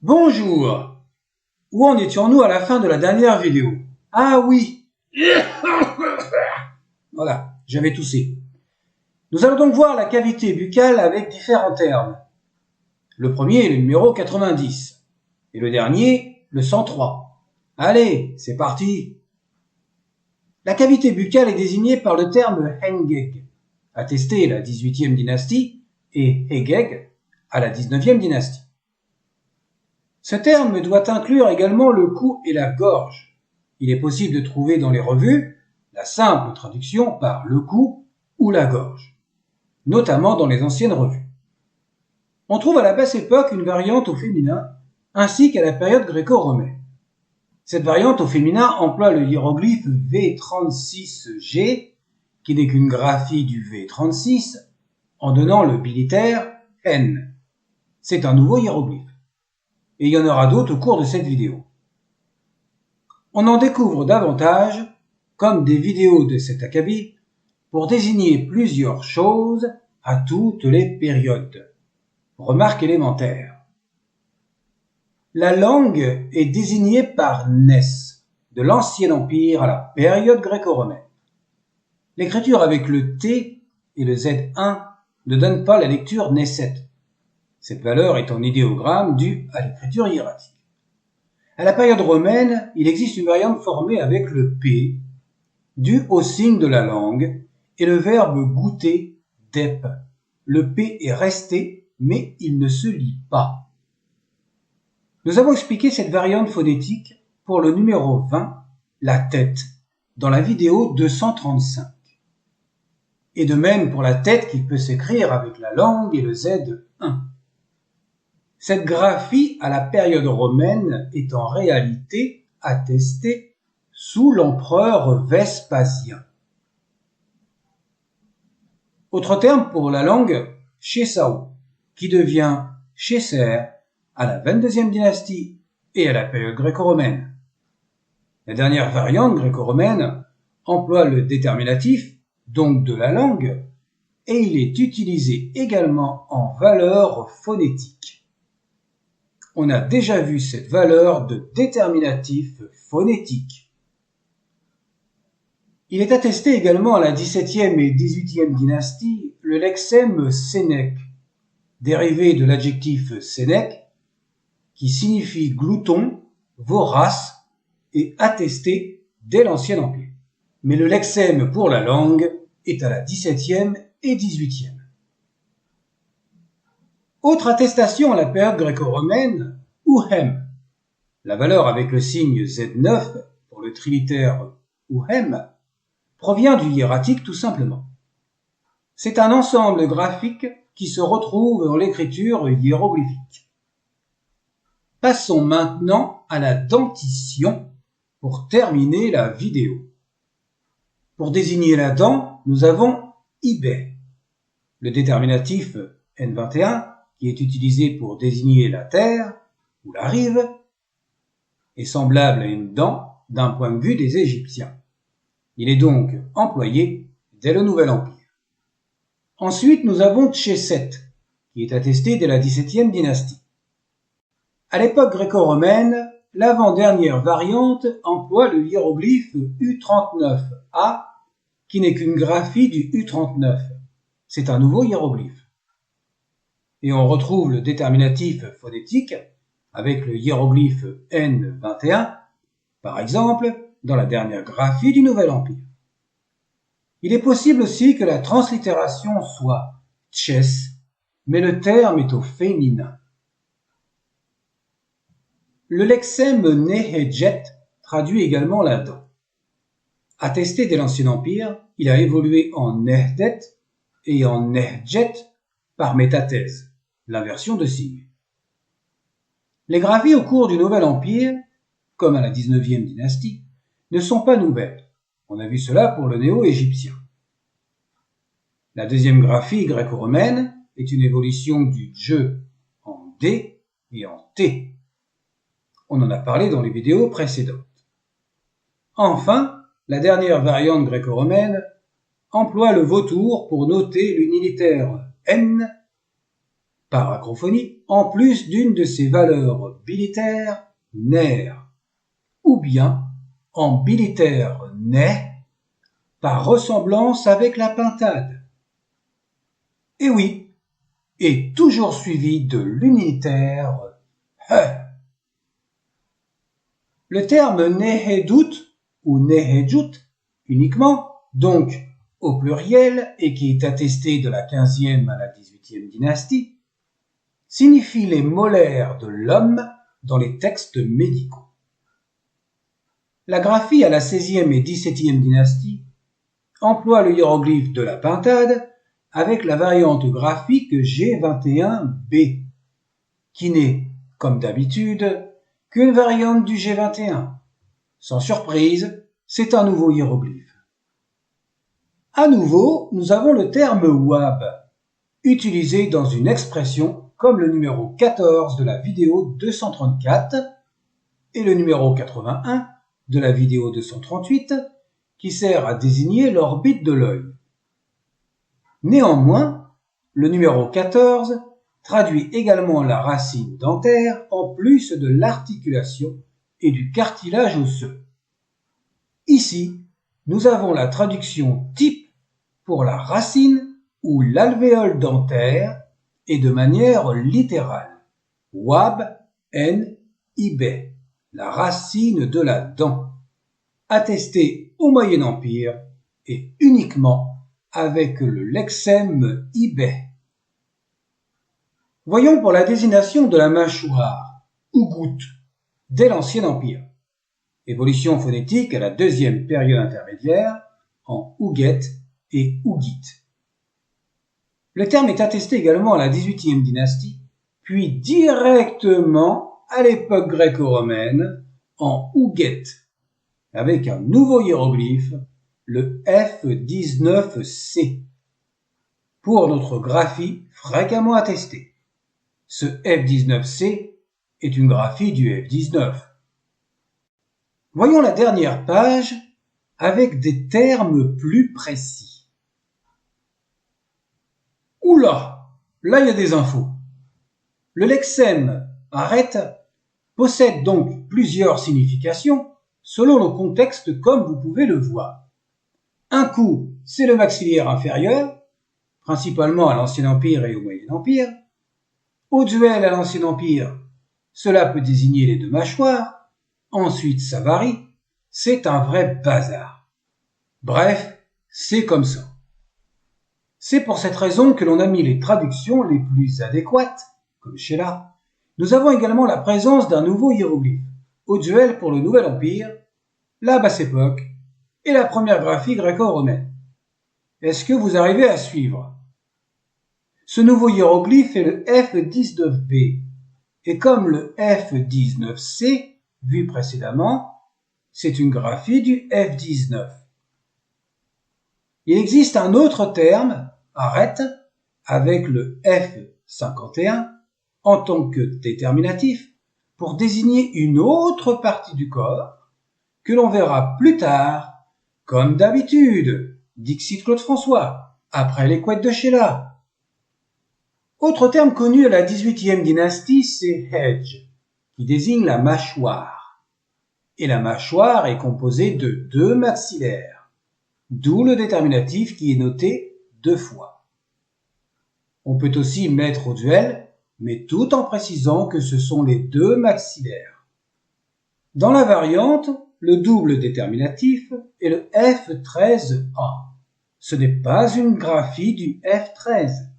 Bonjour! Où en étions-nous à la fin de la dernière vidéo? Ah oui! Voilà, j'avais toussé. Nous allons donc voir la cavité buccale avec différents termes. Le premier est le numéro 90 et le dernier, le 103. Allez, c'est parti! La cavité buccale est désignée par le terme Hengeg, attesté à la 18e dynastie, et Hegeg à la 19e dynastie. Ce terme doit inclure également le cou et la gorge. Il est possible de trouver dans les revues la simple traduction par le cou ou la gorge, notamment dans les anciennes revues. On trouve à la basse époque une variante au féminin, ainsi qu'à la période gréco-romaine. Cette variante au féminin emploie le hiéroglyphe V36G, qui n'est qu'une graphie du V36, en donnant le bilitaire N. C'est un nouveau hiéroglyphe. Et il y en aura d'autres au cours de cette vidéo. On en découvre davantage, comme des vidéos de cet acabit, pour désigner plusieurs choses à toutes les périodes. Remarque élémentaire. La langue est désignée par Ness, de l'Ancien Empire à la période gréco-romaine. L'écriture avec le T et le Z1 ne donne pas la lecture Nesset. Cette valeur est en idéogramme due à l'écriture hiératique. À la période romaine, il existe une variante formée avec le P, due au signe de la langue, et le verbe goûter, dep. Le P est resté, mais il ne se lit pas. Nous avons expliqué cette variante phonétique pour le numéro 20, la tête, dans la vidéo 235. Et de même pour la tête qui peut s'écrire avec la langue et le Z1. Cette graphie à la période romaine est en réalité attestée sous l'empereur Vespasien. Autre terme pour la langue, Chesao, qui devient Chesser à la 22e dynastie et à la période gréco-romaine. La dernière variante gréco-romaine emploie le déterminatif, donc de la langue, et il est utilisé également en valeur phonétique. On a déjà vu cette valeur de déterminatif phonétique. Il est attesté également à la 17e et 18e dynastie le lexème sénèque, dérivé de l'adjectif sénèque, qui signifie glouton, vorace et attesté dès l'Ancien Empire. Mais le lexème pour la langue est à la 17e et 18e. Autre attestation à la période gréco-romaine, Uhem. La valeur avec le signe Z9 pour le trilitère Uhem provient du hiératique tout simplement. C'est un ensemble graphique qui se retrouve dans l'écriture hiéroglyphique. Passons maintenant à la dentition pour terminer la vidéo. Pour désigner la dent, nous avons ibé. Le déterminatif N21, qui est utilisé pour désigner la terre ou la rive, est semblable à une dent d'un point de vue des Égyptiens. Il est donc employé dès le Nouvel Empire. Ensuite, nous avons Tchéset, qui est attesté dès la 17e dynastie. À l'époque gréco-romaine, l'avant-dernière variante emploie le hiéroglyphe U39A, qui n'est qu'une graphie du U39. C'est un nouveau hiéroglyphe. Et on retrouve le déterminatif phonétique avec le hiéroglyphe N21, par exemple, dans la dernière graphie du Nouvel Empire. Il est possible aussi que la translittération soit tches, mais le terme est au féminin. Le lexème nehejet traduit également la dent. Attesté dès l'Ancien Empire, il a évolué en nehdet et en nehjet par métathèse, l'inversion de signe. Les graphies au cours du Nouvel Empire, comme à la 19e dynastie, ne sont pas nouvelles. On a vu cela pour le néo-égyptien. La deuxième graphie gréco-romaine est une évolution du dje en D et en T. On en a parlé dans les vidéos précédentes. Enfin, la dernière variante gréco-romaine emploie le vautour pour noter l'unitaire N par acrophonie, en plus d'une de ses valeurs bilitaires, ner, ou bien en bilitaire né, par ressemblance avec la pintade. Et oui, et toujours suivi de l'unitaire he. Le terme Nehedut ou Nehedjut uniquement, donc au pluriel et qui est attesté de la 15e à la 18e dynastie, signifie les molaires de l'homme dans les textes médicaux. La graphie à la 16e et 17e dynastie emploie le hiéroglyphe de la pintade avec la variante graphique G21b, qui n'est, comme d'habitude, qu'une variante du G21. Sans surprise, c'est un nouveau hiéroglyphe. À nouveau, nous avons le terme wab, utilisé dans une expression comme le numéro 14 de la vidéo 234 et le numéro 81 de la vidéo 238, qui sert à désigner l'orbite de l'œil. Néanmoins, le numéro 14 traduit également la racine dentaire en plus de l'articulation et du cartilage osseux. Ici, nous avons la traduction type pour la racine ou l'alvéole dentaire et de manière littérale. Wab en ibé, la racine de la dent, attestée au Moyen Empire et uniquement avec le lexème ibé. Voyons pour la désignation de la mâchoire, ougout, dès l'Ancien Empire. Évolution phonétique à la deuxième période intermédiaire en ouguet et ougit. Le terme est attesté également à la 18e dynastie, puis directement à l'époque gréco-romaine en ouguet, avec un nouveau hiéroglyphe, le F19C, pour notre graphie fréquemment attestée. Ce F19C est une graphie du F19. Voyons la dernière page avec des termes plus précis. Oula, là il y a des infos. Le lexème arrête possède donc plusieurs significations selon le contexte comme vous pouvez le voir. Un coup, c'est le maxillaire inférieur, principalement à l'Ancien Empire et au Moyen Empire. Au duel à l'Ancien Empire, cela peut désigner les deux mâchoires. Ensuite, ça varie. C'est un vrai bazar. Bref, c'est comme ça. C'est pour cette raison que l'on a mis les traductions les plus adéquates, comme Sheila. Nous avons également la présence d'un nouveau hiéroglyphe, au duel pour le Nouvel Empire, la Basse Époque et la première graphie gréco-romaine. Est-ce que vous arrivez à suivre? Ce nouveau hiéroglyphe est le F19b, et comme le F19c, vu précédemment, c'est une graphie du F19. Il existe un autre terme, arrête, avec le F51, en tant que déterminatif, pour désigner une autre partie du corps, que l'on verra plus tard, comme d'habitude, dixit Claude François, après les couettes de Sheila. Autre terme connu à la 18e dynastie, c'est hedge, qui désigne la mâchoire. Et la mâchoire est composée de deux maxillaires, d'où le déterminatif qui est noté 2 fois. On peut aussi mettre au duel, mais tout en précisant que ce sont les deux maxillaires. Dans la variante, le double déterminatif est le F13A. Ce n'est pas une graphie du F13,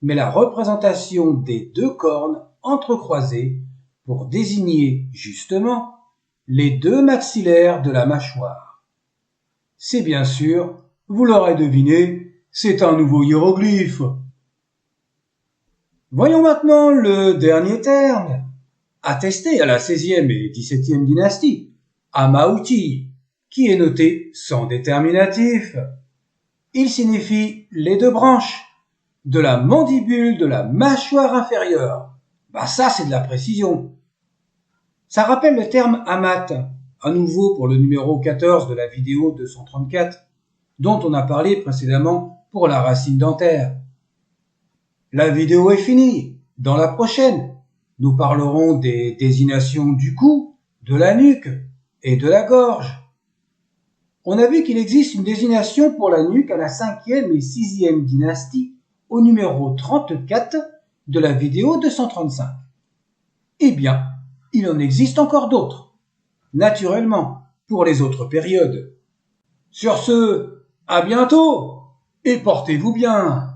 mais la représentation des deux cornes entrecroisées pour désigner justement les deux maxillaires de la mâchoire. C'est bien sûr, vous l'aurez deviné, c'est un nouveau hiéroglyphe. Voyons maintenant le dernier terme, attesté à la 16e et 17e dynastie, Amauti, qui est noté sans déterminatif. Il signifie les deux branches de la mandibule de la mâchoire inférieure. Ça c'est de la précision. Ça rappelle le terme amat, à nouveau pour le numéro 14 de la vidéo 234, dont on a parlé précédemment pour la racine dentaire. La vidéo est finie. Dans la prochaine, nous parlerons des désignations du cou, de la nuque et de la gorge. On a vu qu'il existe une désignation pour la nuque à la 5e et 6e dynastie au numéro 34 de la vidéo 235. Eh bien, il en existe encore d'autres, naturellement, pour les autres périodes. Sur ce, à bientôt et portez-vous bien.